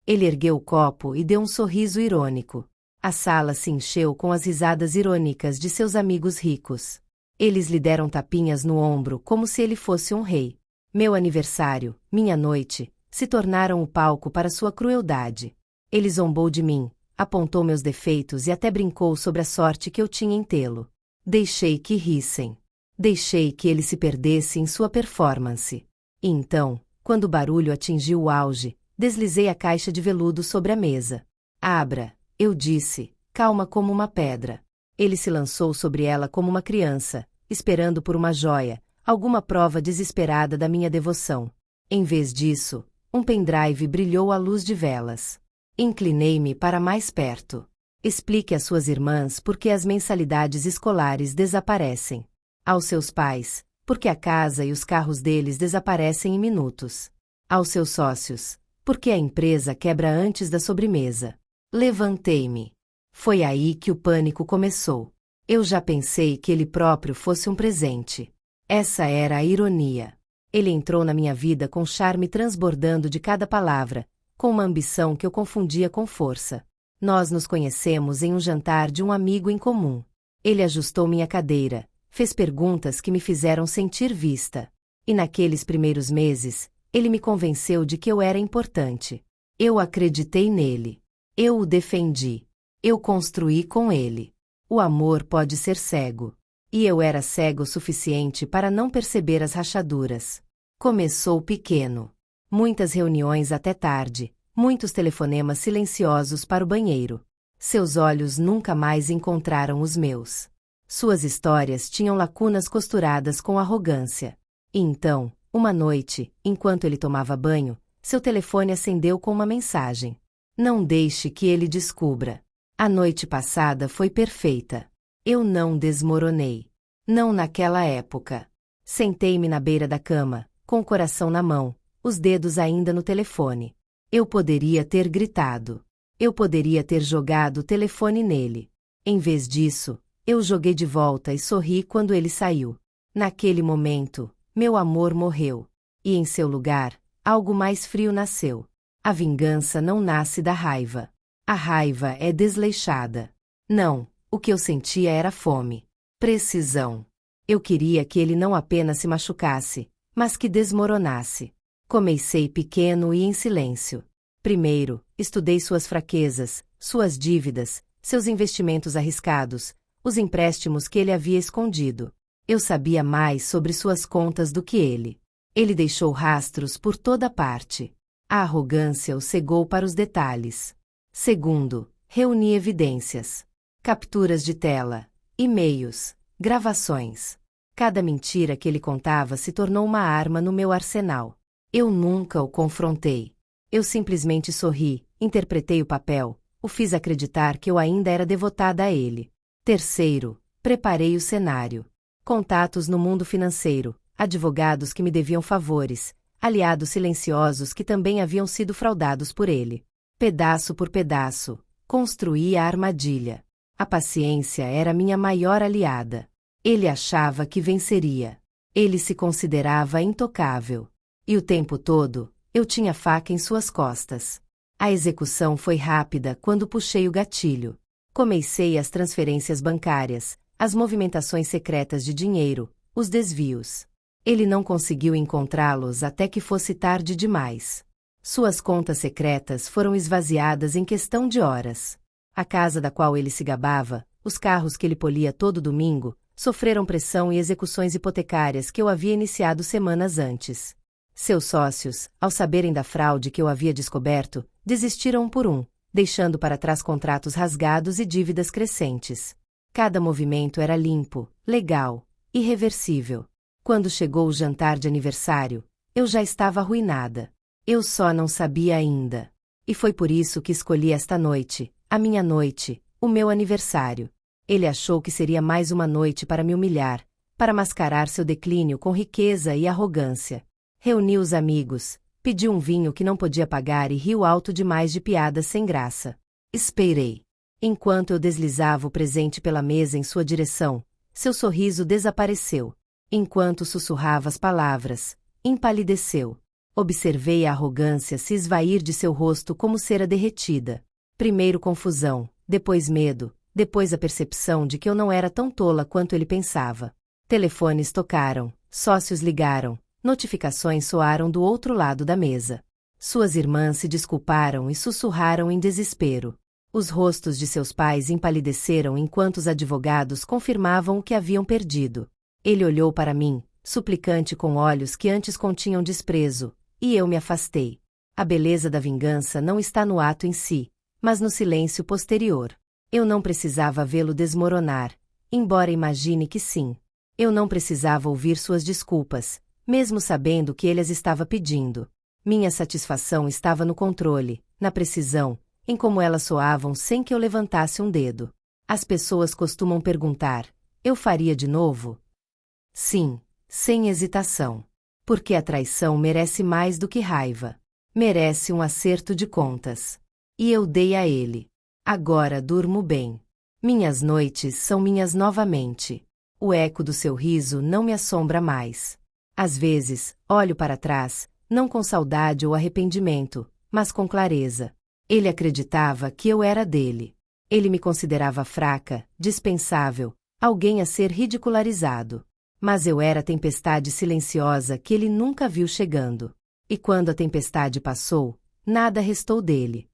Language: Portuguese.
Ele ergueu o copo e deu um sorriso irônico. A sala se encheu com as risadas irônicas de seus amigos ricos. Eles lhe deram tapinhas no ombro como se ele fosse um rei. Meu aniversário, minha noite, se tornaram o palco para sua crueldade. Ele zombou de mim, apontou meus defeitos e até brincou sobre a sorte que eu tinha em tê-lo. Deixei que rissem. Deixei que ele se perdesse em sua performance. E então, quando o barulho atingiu o auge, deslizei a caixa de veludo sobre a mesa. Abra, eu disse, calma como uma pedra. Ele se lançou sobre ela como uma criança, esperando por uma joia, alguma prova desesperada da minha devoção. Em vez disso, um pendrive brilhou à luz de velas. Inclinei-me para mais perto. Explique às suas irmãs por que as mensalidades escolares desaparecem. Aos seus pais, porque a casa e os carros deles desaparecem em minutos. Aos seus sócios, porque a empresa quebra antes da sobremesa. Levantei-me. Foi aí que o pânico começou. Eu já pensei que ele próprio fosse um presente. Essa era a ironia. Ele entrou na minha vida com charme transbordando de cada palavra, com uma ambição que eu confundia com força. Nós nos conhecemos em um jantar de um amigo em comum. Ele ajustou minha cadeira, fez perguntas que me fizeram sentir vista. E naqueles primeiros meses, ele me convenceu de que eu era importante. Eu acreditei nele. Eu o defendi. Eu construí com ele. O amor pode ser cego. E eu era cego o suficiente para não perceber as rachaduras. Começou pequeno. Muitas reuniões até tarde, muitos telefonemas silenciosos para o banheiro. Seus olhos nunca mais encontraram os meus. Suas histórias tinham lacunas costuradas com arrogância. E então, uma noite, enquanto ele tomava banho, seu telefone acendeu com uma mensagem. Não deixe que ele descubra. A noite passada foi perfeita. Eu não desmoronei. Não naquela época. Sentei-me na beira da cama, com o coração na mão, os dedos ainda no telefone. Eu poderia ter gritado. Eu poderia ter jogado o telefone nele. Em vez disso, eu joguei de volta e sorri quando ele saiu. Naquele momento, meu amor morreu. E em seu lugar, algo mais frio nasceu. A vingança não nasce da raiva. A raiva é desleixada. Não, o que eu sentia era fome. Precisão. Eu queria que ele não apenas se machucasse, mas que desmoronasse. Comecei pequeno e em silêncio. Primeiro, estudei suas fraquezas, suas dívidas, seus investimentos arriscados, os empréstimos que ele havia escondido. Eu sabia mais sobre suas contas do que ele. Ele deixou rastros por toda parte. A arrogância o cegou para os detalhes. Segundo, reuni evidências. Capturas de tela, e-mails, gravações. Cada mentira que ele contava se tornou uma arma no meu arsenal. Eu nunca o confrontei. Eu simplesmente sorri, interpretei o papel, o fiz acreditar que eu ainda era devotada a ele. Terceiro, preparei o cenário. Contatos no mundo financeiro, advogados que me deviam favores, aliados silenciosos que também haviam sido fraudados por ele. Pedaço por pedaço, construí a armadilha. A paciência era minha maior aliada. Ele achava que venceria. Ele se considerava intocável. E o tempo todo, eu tinha faca em suas costas. A execução foi rápida quando puxei o gatilho. Comecei as transferências bancárias, as movimentações secretas de dinheiro, os desvios. Ele não conseguiu encontrá-los até que fosse tarde demais. Suas contas secretas foram esvaziadas em questão de horas. A casa da qual ele se gabava, os carros que ele polia todo domingo, sofreram pressão e execuções hipotecárias que eu havia iniciado semanas antes. Seus sócios, ao saberem da fraude que eu havia descoberto, desistiram um por um, deixando para trás contratos rasgados e dívidas crescentes. Cada movimento era limpo, legal, irreversível. Quando chegou o jantar de aniversário, eu já estava arruinada. Eu só não sabia ainda. E foi por isso que escolhi esta noite, a minha noite, o meu aniversário. Ele achou que seria mais uma noite para me humilhar, para mascarar seu declínio com riqueza e arrogância. Reuniu os amigos, pediu um vinho que não podia pagar e riu alto demais de piadas sem graça. Esperei. Enquanto eu deslizava o presente pela mesa em sua direção, seu sorriso desapareceu. Enquanto sussurrava as palavras, empalideceu. Observei a arrogância se esvair de seu rosto como cera derretida. Primeiro confusão, depois medo, depois a percepção de que eu não era tão tola quanto ele pensava. Telefones tocaram, sócios ligaram, notificações soaram do outro lado da mesa. Suas irmãs se desculparam e sussurraram em desespero. Os rostos de seus pais empalideceram enquanto os advogados confirmavam o que haviam perdido. Ele olhou para mim, suplicante com olhos que antes continham desprezo, e eu me afastei. A beleza da vingança não está no ato em si, mas no silêncio posterior. Eu não precisava vê-lo desmoronar, embora imagine que sim. Eu não precisava ouvir suas desculpas, mesmo sabendo que ele as estava pedindo. Minha satisfação estava no controle, na precisão, em como elas soavam sem que eu levantasse um dedo. As pessoas costumam perguntar: eu faria de novo? Sim, sem hesitação. Porque a traição merece mais do que raiva. Merece um acerto de contas. E eu dei a ele. Agora durmo bem. Minhas noites são minhas novamente. O eco do seu riso não me assombra mais. Às vezes, olho para trás, não com saudade ou arrependimento, mas com clareza. Ele acreditava que eu era dele. Ele me considerava fraca, dispensável, alguém a ser ridicularizado. Mas eu era a tempestade silenciosa que ele nunca viu chegando. E quando a tempestade passou, nada restou dele.